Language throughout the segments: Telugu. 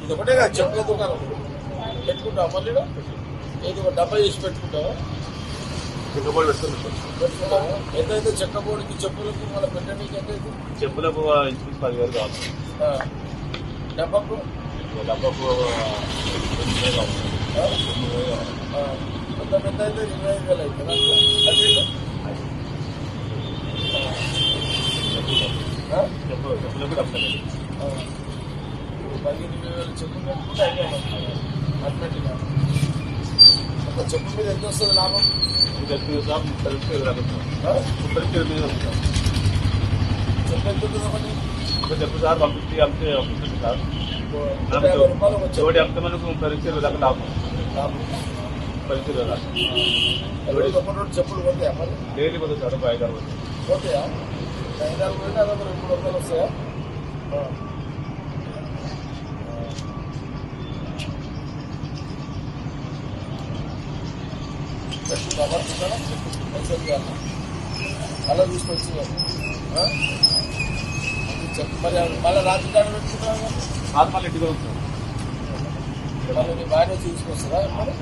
ఇది ఒకటే కాదు, చెప్పుల దుకాణం పెట్టుకుంటావా మళ్ళీ ఏదో ఒక డబ్బా చేసి పెట్టుకుంటావా? చెక్కబోర్డు పెట్టుకుంటాం. ఎంతైతే చెక్కబోర్డుకి చెప్పులకు మళ్ళీ పెట్టడానికి ఎంతైతే? చెప్పులకు ఇంచుమించు 10,000 కావాలి. డబ్బాకు డబ్బాకు 9,000 కావాలి. పెద్ద పెద్ద అయితే 25,000 అవుతుంది. అది చెప్పులకు 70,000. 15,000 చెప్పులు పెట్టుకుంటే అయ్యాను అట్లా. ఒక చెప్పు మీద ఎంత వస్తుంది లాభం? 30,000 మీద వస్తాం. చెప్పు ఎంత ఉంటుంది ఒకటి? చెప్పు సార్ పంపిస్తే పంపిస్తుంది సార్. 50 రూపాయలు ఒక చెప్పు. 50 మనకు 30,000 దాకా లాభం. 30,000 దాకా ఒకటి చెప్పులు పోతాయా మరి? డైలీ పోతుంది సార్. 5-6 పోతుంది. పోతాయా? 5-6 పోయినా అదొక 200 వస్తాయా? అలా తీసుకొచ్చింది చెప్పు. మరి మళ్ళీ రాత్రి దాన్ని పెట్టుకుంటాను మళ్ళీ ఇంటికి వస్తాం. మళ్ళీ నీ భార్య తీసుకొస్తుందా? మరి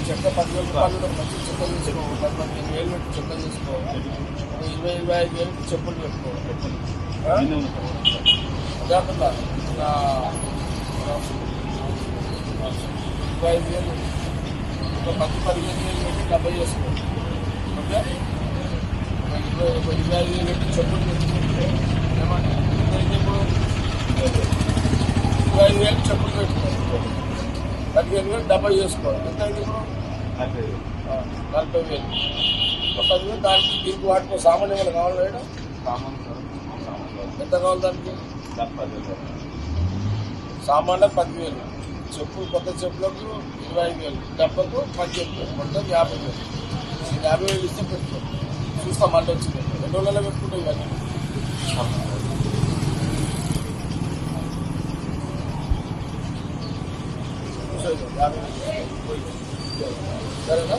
చెక్క 10,000 రూపాయలు మంచి చెక్క తీసుకో. 15,000 పెట్టి చెక్క తీసుకో. 20,000-25,000 చెప్పులు పెట్టుకో. అదేంటా 25,000 ఒక 10-15,000 పెట్టి డబ్బా చేసుకో. ఓకే, 25,000 పెట్టి చెప్పులు పెట్టుకుంటే ఏమన్నా ఇప్పుడు 25,000 చెప్పులు పెట్టుకో. 15,000 డబ్బా చేసుకో. ఎంత అయింది ఇప్పుడు? 40,000. 10,000 దానికి దీనికి వాటికో సామాన్ ఏమైనా కావాలి మేడం? ఎంత కావాలి దానికి? సామాన్లకు 10,000, చెప్పులు కొత్త చెప్పులకు 25,000, డబ్బకు 10,000, మొత్తం 50,000. 50,000 ఇస్తే పెట్టుకో. చూస్తాం మళ్ళీ వచ్చింది. 2 రోజులలో పెట్టుకుంటాం ఇవన్నీ. సరేనా?